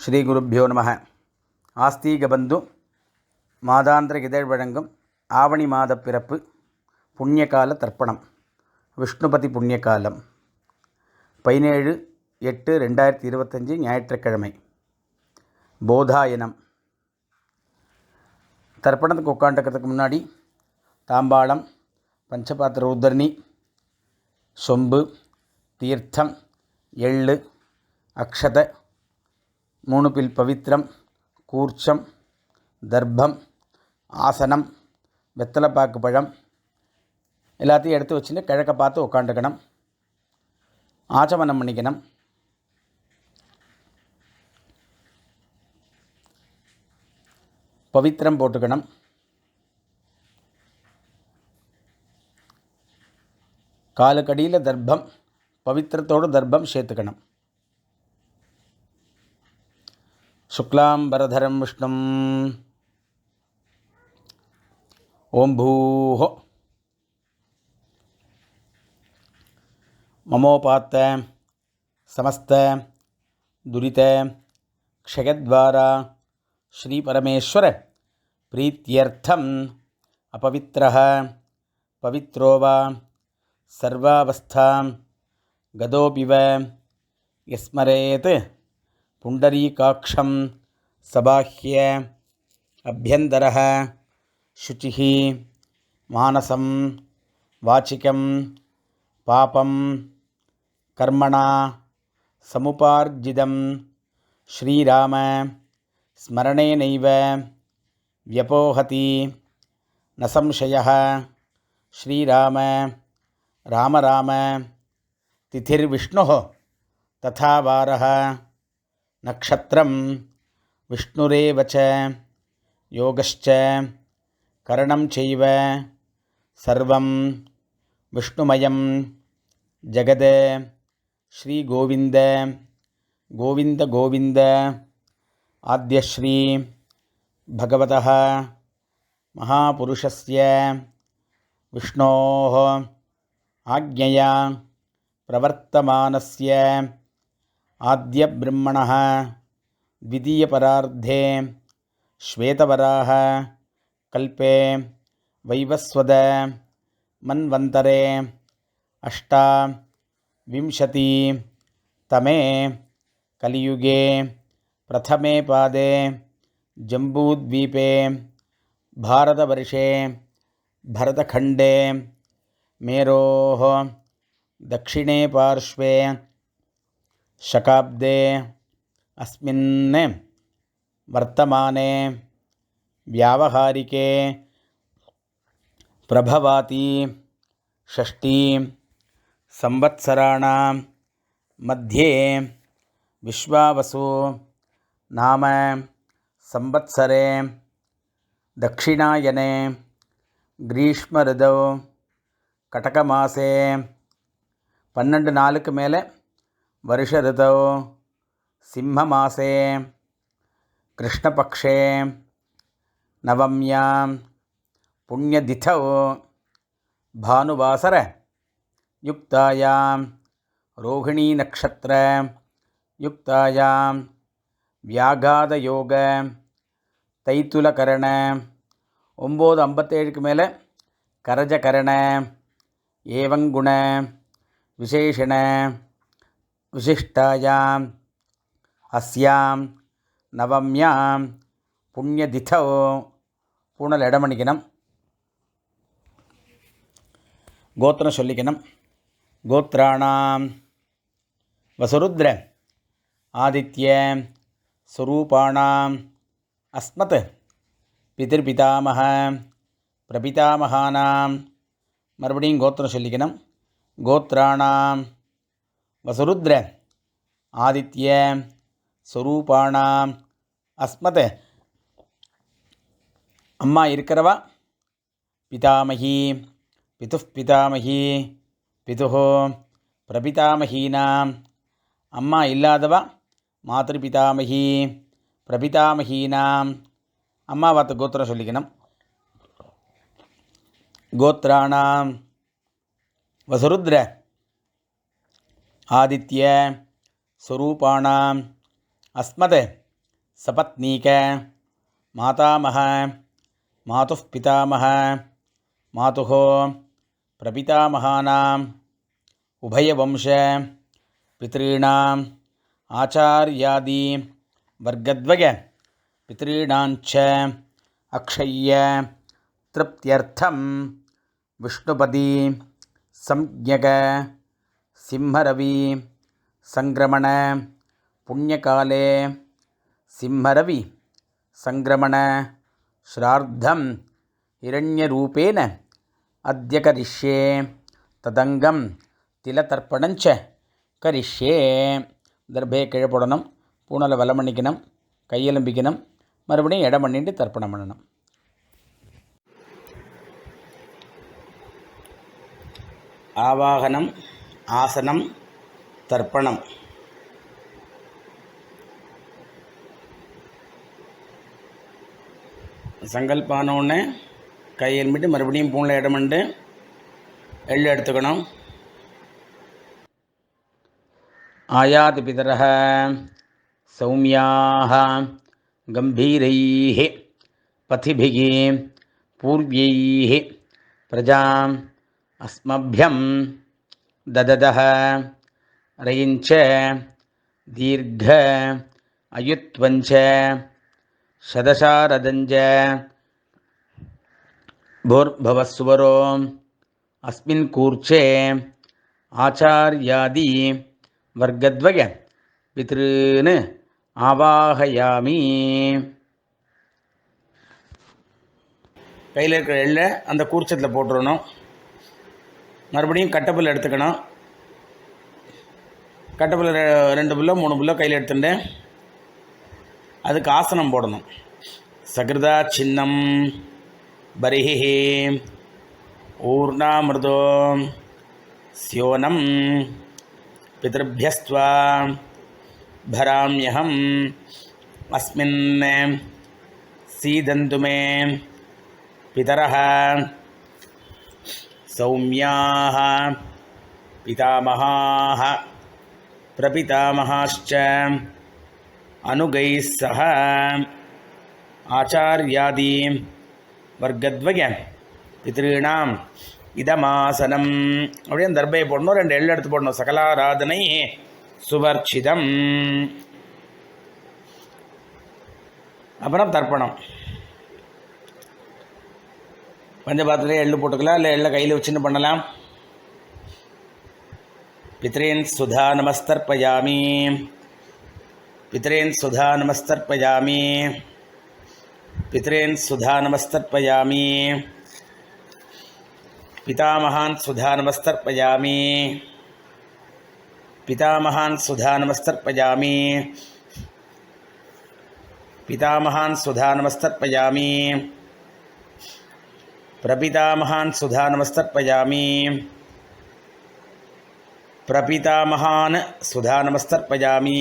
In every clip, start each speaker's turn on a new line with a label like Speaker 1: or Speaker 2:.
Speaker 1: ஸ்ரீ குருப்பியோ நம. ஆஸ்தீக பந்து மாதாந்திர இதழ் வழங்கும் ஆவணி மாத பிறப்பு புண்ணியகால தர்ப்பணம். விஷ்ணுபதி புண்ணியகாலம் 17/8/2025 ஞாயிற்றுக்கிழமை. போதாயனம். தர்ப்பணத்துக்கு உட்காந்துக்கிறதுக்கு முன்னாடி தாம்பாளம், பஞ்சபாத்திர உத்தரணி, சொம்பு, தீர்த்தம், எள்ளு, அக்ஷத, 3 பில் பவித்திரம், கூர்ச்சம், தர்ப்பம், ஆசனம், வெத்தலைப்பாக்கு பழம் எல்லாத்தையும் எடுத்து வச்சுட்டு கிழக்க பார்த்து உட்காந்துக்கணும். ஆச்சமனம் பண்ணிக்கணும். பவித்திரம் போட்டுக்கணும். காலுக்கடியில் தர்ப்பம், பவித்திரத்தோடு தர்ப்பம் சேர்த்துக்கணும். சுக்லாம்பரதரம் விஷ்ணும். ஓம் பூஹோ மமோபாத்த சமஸ்த துரித க்ஷயத்வாரா ஸ்ரீ பரமேஸ்வர பிரீத்யர்த்தம் அபவித்ரஹ பவித்ரோவா சர்வாவஸ்தாம் கதோபிவ யஸ்மரேத் புண்டரீகாக்ஷம் சபாஹ்ய அப்யந்தரஹ சுச்சிः மானசம் வாச்சிகம் பாபம் கர்மணா சமுபார்ஜிதம் ஸ்ரீராம ஸ்மரணேனைவ வியபோஹதி ந சம்சயः. ஸ்ரீராம ராம ராம திதிர்விஷ்ணுः ததா வாரः நக்ஷத்ரம் விஷ்ணுரேவ ச யோகश्च கரணம் செய்வ சர்வம் விஷ்ணுமயம் ஜகத். ஸ்ரீ கோவிந்த கோவிந்த கோவிந்த. ஆத்யஸ்ரீ பகவதः மகாபுருஷஸ்ய விஷ்ணோः ஆக்ஞயா பிரவர்த்தமானஸ்ய ஆத்யப்ரம்மணः த்விதீயபரார்த்தே ஸ்வேதவராஹ கல்பே வைவஸ்வத மன்வந்தரே அஷ்டாவிம்சதி தமே கலியுகே பிரதமே பாதே ஜம்பூத்வீபே பாரதவர்ஷே பரதகண்டே மேரோः தக்ஷிணே பார்ஷ்வே शकाब्दे अस्मिन् वर्तमाने व्यावहारिके प्रभवाति षष्ठी संवत्सराणां मध्ये विश्वावसु नाम संवत्सरे दक्षिणायने ग्रीष्मऋतौ कटकमासे 12 நாளுக்கு மேலே வருஷ ऋतौ सिंहमासे कृष्णपक्षे नवम्यां पुण्यतिथौ भानुवासर युक्तायां रोहिणीनक्षत्र युक्तायां व्याघातयोग தைத்துலகரண 9:57க்கு மேலே கரஜகரண ஏவங்குண விசேஷண விசிஷ்டாயாம் அஸ்யாம் நவம்யாம் புண்ணியதிதோ. பூனல் இடமணிக்கணும். கோத்திரம் சொல்லிக்கணும். கோத்ராணாம் வசுருத்ர ஆதித்ய ஸ்வரூபாணாம் அஸ்மத் பிதிர்பிதாமக பிரபிதாமகானாம். மறுபடியும் கோத்திரம் சொல்லிக்கணும். கோத்ராணாம் வசுருத்ர ஆதித்ய ஸ்வரூபாணாம் அஸ்மத். அம்மா இருக்கிறவா பிதாமகி பிதுः பிதாமகி பிதுः பிரபிதாமகீனாம். அம்மா இல்லாதவா மாத்ருபிதாமகி பிரபிதாமகீனாம். அம்மா வார்த்தை கோத்திரம் சொல்லிக்கணும். கோத்ராணாம் வசுருத்ர ஆதித்ய ஸ்வரூபாணாம் அஸ்மத் सपत्नीक मातामह मातुः पितामह मातुः प्रपितामहानाम् उभयवंश पितॄणाम् आचार्यादि वर्गद्वय पितॄणाञ्च अक्षय्य तृप्त्यर्थं विष्णुपदी संज्ञक सिंहरवि संक्रमण पुण्यकाले सिंहरवि संक्रमण श्राद्धं हिरण्यरूपेण अद्य करिष्ये तदंगं तिलतर्पणञ्च करिष्ये. தர்பையை கீழே போடணும், பூனலை வலம் பண்ணிக்கணும், கையெலும்பிக்கணும், மறுபடியும் இடம் பண்ணிட்டு தர்ப்பணம் பண்ணணும். ஆவாகனம், ஆசனம், தர்ப்பணம். சங்கல்பானோன்னு கையெலும்பிட்டு மறுபடியும் பூனில் இடம் பண்ணிட்டு எள்ளு எடுத்துக்கணும். आयाति पितरः सौम्याः गम्भीरैः पथिभिः पूर्व्यैः प्रजाम् अस्मभ्यं दददः रयिञ्च दीर्घ अयुत्वञ्च शदशारदञ्च भूर्भवस्वरो अस्मिन् कूर्चे आचार्यादि वर्गद्वय पितॄन् आवाहयामि. கையில் இருக்கிற எள்ளை அந்த கூர்ச்சத்தில் போட்டுடணும். மறுபடியும் கட்டப்புல் எடுத்துக்கணும். கட்டப்புல் 2 புல்லோ 3 புல்லோ கையில் எடுத்துட்டு அதுக்கு ஆசனம் போடணும். சகிருதா சின்னம் பரிஹி ஊர்ணாமிருதோ ஸ்யோனம் पितृभ्यस्त्वा भराम्यहम् अस्मिन् सीदन्तु मे पितरः सौम्याः पितामहाः प्रपितामहाश्च अनुगैः सह आचार्यादि वर्गद्वय पितॄणाम् இதமாசனம். அப்படியே அந்த தர்பையை போடணும், 2 எள்ளு எடுத்து போடணும். சகலாராதனை சுவர்ச்சிதம். அப்புறம் தர்ப்பணம். பஞ்சபாத்திரத்திலே எள்ளு போட்டுக்கலாம், இல்லை எள்ளை கையில் வச்சுன்னு பண்ணலாம். பித்ரேன் சுதா நமஸ்தர்ப்பயாமி பித்ரேன் சுதா நமஸ்தர்ப்பயாமி பித்ரேன் சுதா நமஸ்தர்ப்பயாமி पितामहान् सुधा नमस्तर्पयामि पितामहान् सुधा नमस्तर्पयामि पितामहान् सुधा नमस्तर्पयामि प्रपितामहान् सुधा नमस्तर्पयामि प्रपितामहान् सुधा नमस्तर्पयामि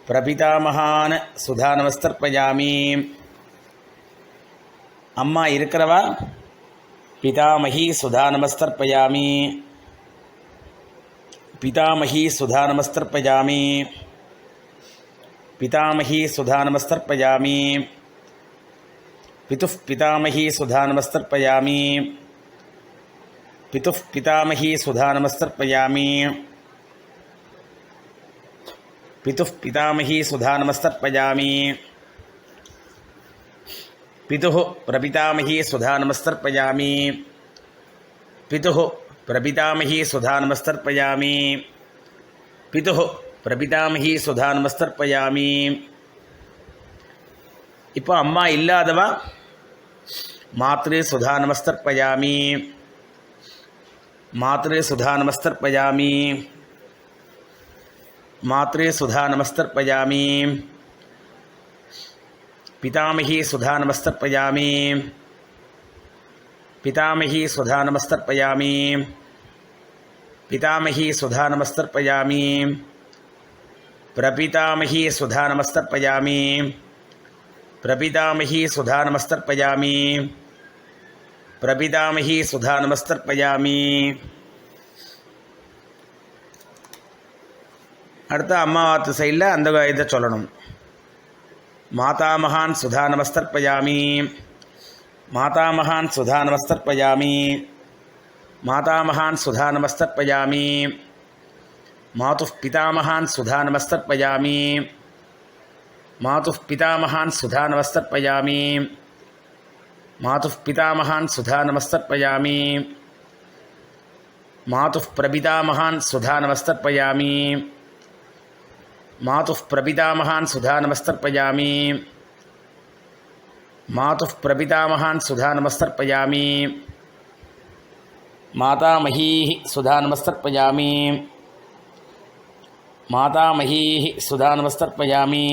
Speaker 1: प्रपितामहान् सुधा नमस्तर्पयामि. अम्मा इरुक्करवा पितामही सुधा नमस्तर्पयामि पितामही सुधा नमस्तर्पयामि पितामही सुधा नमस्तर्पयामि पितुः पितामही सुधा नमस्तर्पयामि पितुः पितामही सुधा नमस्तर्पयामि पितुः पितामही सुधा नमस्तर्पयामि पितुः प्रपितामही सुधा नमस्तर्पयामि पितुः प्रपितामही सुधा नमस्तर्पयामि पितुः प्रपितामही सुधा नमस्तर्पयामि. இப்போ அம்மா இல்லாதவா மாத்ரு சுதா நமஸ்தர்ப்பயாமி मातृ सुधा नमस्तर्पयामि मातृ सुधा नमस्तर्पयामि पितामही सुधा नमस्तर्पयामि पितामही सुधा नमस्तर्पयामि पितामही सुधा नमस्तर्पयामि प्रपितामही सुधा नमस्तर्पयामि प्रपितामही सुधा नमस्तर्पयामि प्रपितामही सुधा नमस्तर्पयामि. அடுத்து அம்மா வாத்து சைடில் அந்த இதை சொல்லணும். मातामहान् सुधानमस्तर्पयामि मातामहान् सुधानमस्तर्पयामि मातामहान् सुधानमस्तर्पयामि मातुः पितामहान् सुधानमस्तर्पयामि मातुः पितामहान् सुधानमस्तर्पयामि मातुः पितामहान् सुधानमस्तर्पयामि मातुः प्रपितामहान् सुधानमस्तर्पयामि मातुः प्रपितामहान् सुधानमस्तर्पयामि मातुः प्रपितामहान् सुधानमस्तर्पयामि मातामहीः सुधानमस्तर्पयामि मातामहीः सुधानमस्तर्पयामि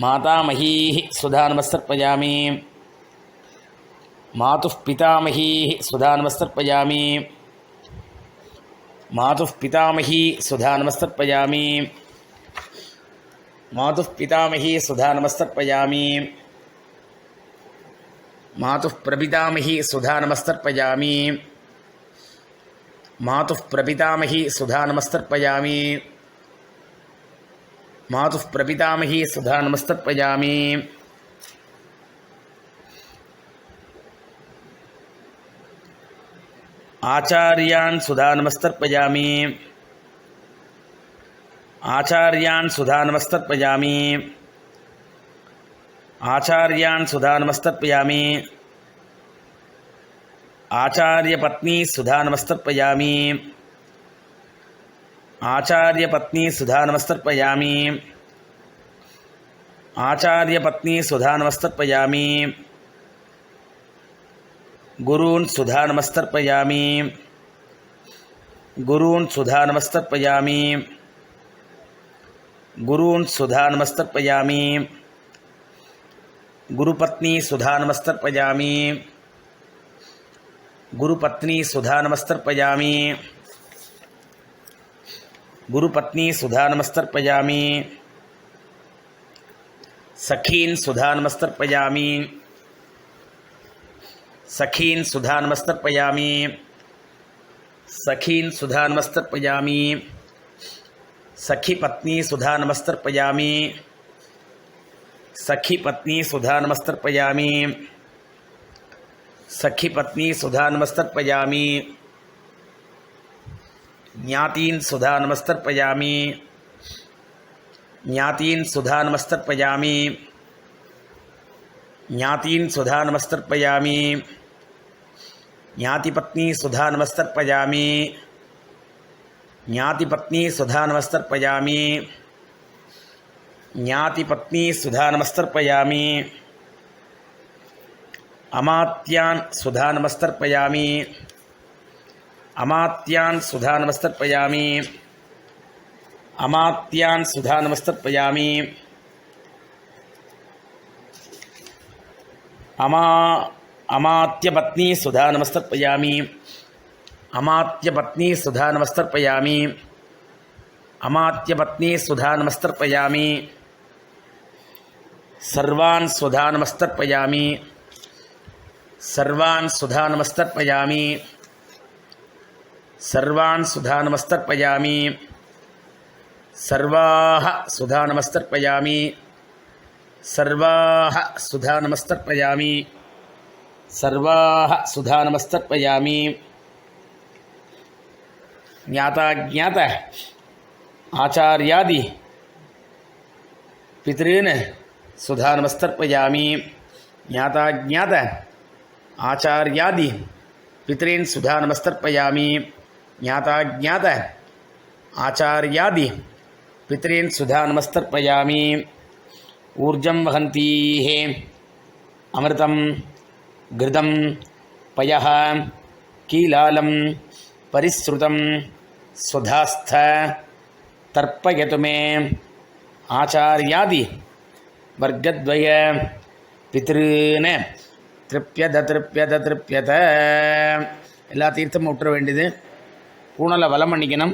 Speaker 1: मातामहीः सुधानमस्तर्पयामि मातुः पितामहीः सुधानमस्तर्पयामि मातुः पितामही सुधानमस्तर्पयामि मातुः पितामही सुधानमस्तर्पयामि मातुः प्रपितामही सुधानमस्तर्पयामि मातुः प्रपितामही सुधानमस्तर्पयामि मातुः प्रपितामही सुधानमस्तर्पयामि आचार्यान् सुधानमस्तर्पयामि आचार्यान् सुधानमस्तर्पयामि आचार्यान् सुधानमस्तर्पयामि आचार्यपत्नी सुधानमस्तर्पयामि आचार्यपत्नी सुधानमस्तर्पयामि आचार्यपत्नी सुधानमस्तर्पयामि गुरून् सुधानमस्तर्पयामि गुरून् सुधानमस्तर्पयामि गुरून् सुधानमस्तर्पयामि गुरुपत्नी सुधानमस्तर्पयामि गुरुपत्नी सुधानमस्तर्पयामि गुरुपत्नी सुधानमस्तर्पयामि सखीन् सुधानमस्तर्पयामि सखीन् सुधानमस्तर्पयामि सखीन् सुधानमस्तर्पयामि सखीपत्नी सुधानमस्तर्पयामि सखीपत्नी सुधानमस्तर्पयामि सखीपत्नी सुधानमस्तर्पयामि ज्ञातीन् सुधानमस्तर्पयामि ज्ञातीन् सुधानमस्तर्पयामि ज्ञातीन् सुधानमस्तर्पयामि ज्ञातिपत्नी सुधानमस्तर्पयामि ज्ञातिपत्नी सुधानमस्तर्पयामि ज्ञातिपत्नी सुधानमस्तर्पयामि अमात्यान् सुधानमस्तर्पयामि अमात्यान् सुधानमस्तर्पयामि अमात्यान् सुधानमस्तर्पयामि अमात्यपत्नी सुधानमस्तर्पयामि अमात्यपत्नी सुधानमस्तर्पयामि अमात्यपत्नी सुधानमस्तर्पयामि सर्वान् सुधानमस्तर्पयामि सर्वान् सुधानमस्तर्पयामि सर्वान् सुधानमस्तर्पयामि सर्वाः सुधानमस्तर्पयामि सर्वाः सुधानमस्तर्पयामि सर्वाः सुधानमस्तर्पयामि ज्ञाता ज्ञात आचार्यादि पितॄन् सुधानमस्तर्पयामि ज्ञाता ज्ञात आचार्यादि पितॄन् सुधानमस्तर्पयामि ज्ञाता ज्ञात आचार्यादि पितॄन् सुधानमस्तर्पयामि ऊर्जं वहन्तीः अमृतं घृतं पयः कीलालं परिसृतं स्वधास्थ तर्पयतु मे आचार्यादि वर्गद्वय पितॄन् திருப்பியத திருப்பியத திருப்பியத எல்லா தீர்த்தமும் விட்டுற வேண்டியது. பூணலை வலம் பண்ணிக்கணும்.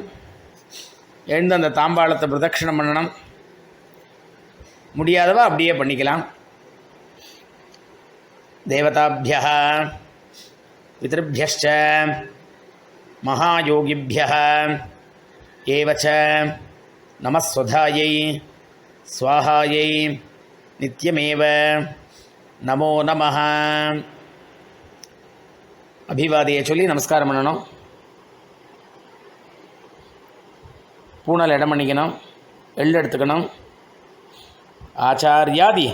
Speaker 1: எழுந்து அந்த தாம்பாளத்தை பிரதட்சிணம் பண்ணணும். முடியாதவா அப்படியே பண்ணிக்கலாம். தேவதாபியः பித்ருभ्यश्च महायोगिभ्यः एव च नमस्वधायै स्वाहायै नित्यमेव नमो नमः அபிவாதியை சொல்லி நமஸ்காரம் பண்ணணும். பூனல் இடம் பண்ணிக்கணும். எள்ளு எடுத்துக்கணும். ஆச்சாரியாதி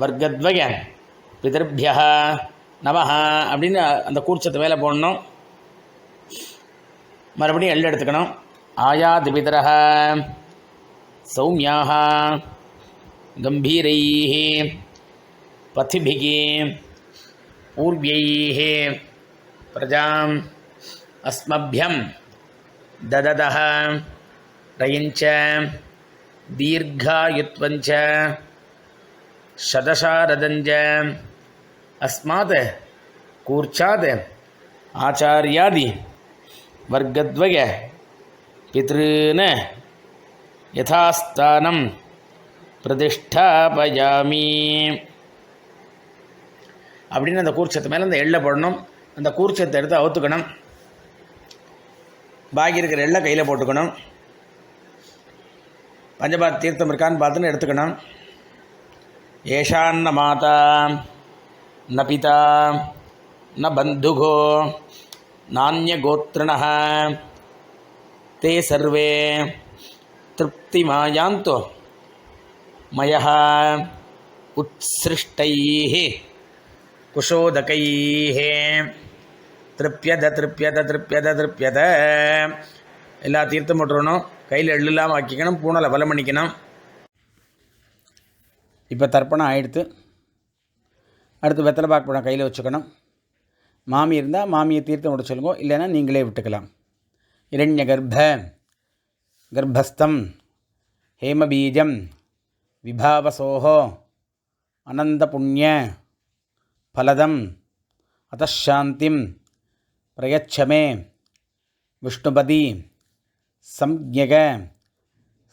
Speaker 1: வர்க்கத்வய பிதர்பியா நமஹ அப்படின்னு அந்த கூர்ச்சத்தை மேலே போடணும். மறுபடியும் எள்ளு எடுத்துக்கணும். ஆயாதி பிதரஹ சௌமியாக கம்பீரைः பத்திபிः பூர்வைः பிரஜாம் அஸ்மभ्यं दददः रयिञ्च दीर्घायुत्वञ्च शतशारदञ्च अस्मात् कूर्चात् आचार्यादि वर्गद्वय पितॄन् यथास्थानं प्रतिष्ठापयामि அப்படின்னு அந்த கூர்ச்சத்து மேலே அந்த எள்ளை போடணும். அந்த கூர்ச்சத்தை எடுத்து அவுத்துக்கணும். பாக்கி இருக்கிற எள்ளை கையில் போட்டுக்கணும். பஞ்சபாத் தீர்த்தம் இருக்கான்னு பார்த்துன்னு எடுத்துக்கணும். ஏஷான்ன மாதா ந பிதா ந பந்துகோ நானிய கோத்ரணः தே சர்வே திருப்திமாயாந்தோ மயः உத்ஸ்ருஷ்டைः குஷோதகைः திருப்யத திருப்யத திருப்யத திருப்யத. எல்லா தீர்த்தம் போட்டுருணும். கையில் எள்ளு இல்லாமல் ஆக்கிக்கணும். பூனலை பலம் பண்ணிக்கணும். இப்போ தர்ப்பணம் ஆகிடுத்து. அடுத்து வெத்தலை பாக்கு பழம் கையில் வச்சுக்கணும். மாமி இருந்தால் மாமியை தீர்த்தம் விட சொல்லுங்க. இல்லைன்னா நீங்களே விட்டுக்கலாம். இரண்ய கர்ப்பஸ்தம் ஹேமபீஜம் விபாவசோஹோ அனந்த புண்ணிய ஃபலதம் அத்தசாந்திம் பிரயச்சமே விஷ்ணுபதி சம்ஞக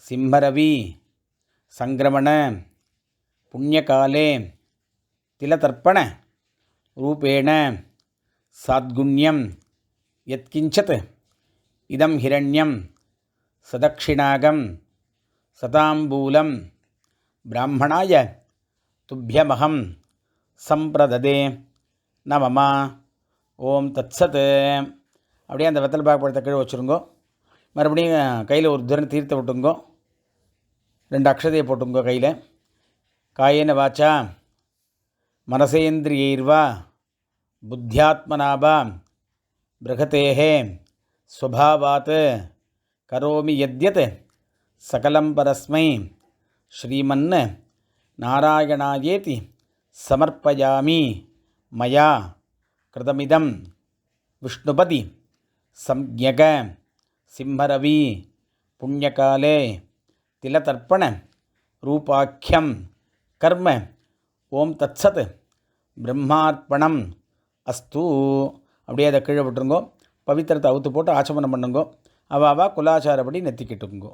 Speaker 1: சிம்மரவி சங்கிரமண புண்ணியகாலே திலதர்ப்பண ரூபேண சாத்குண்யம் யத்கிஞ்சத் இதம் ஹிரண்யம் சதக்ஷிணாகம் சதாம்பூலம் பிராமணாய துப்யமகம் சம்பிரததே நமமா. ஓம் தத்சத். அப்படியே அந்த வெத்தலை பாக்கு பழத்தை கீழே வச்சுருங்கோ. மறுபடியும் கையில் ஒரு தூரம் தீர்த்த விட்டுங்கோ. 2 அக்ஷதையை போட்டுங்கோ கையில். காயேன வாச்சா மனசேந்திரியைர்வா புத்தியாத்மனாபா பிரகதேஹே ஸ்வபாவாத் கரோமி யத்யத் சகலம் பரஸ்மை ஸ்ரீமன் நாராயணாயேதி சமர்ப்பயாமி மயா கிருதமிதம் விஷ்ணுபதி சம்ஞக சிம்மரவி புண்ணியகாலே திலதர்ப்பண ரூபாக்கியம் கர்ம. ஓம் தத்சத் பிரம்மார்ப்பணம் அஸ்து. அப்படியே அதை கீழே விட்டுருங்கோ. பவித்திரத்தை அவுத்து போட்டு ஆச்சமனம் பண்ணுங்கோ. அவாவா குலாச்சாரப்படி நெத்திக்கிட்டுங்கோ.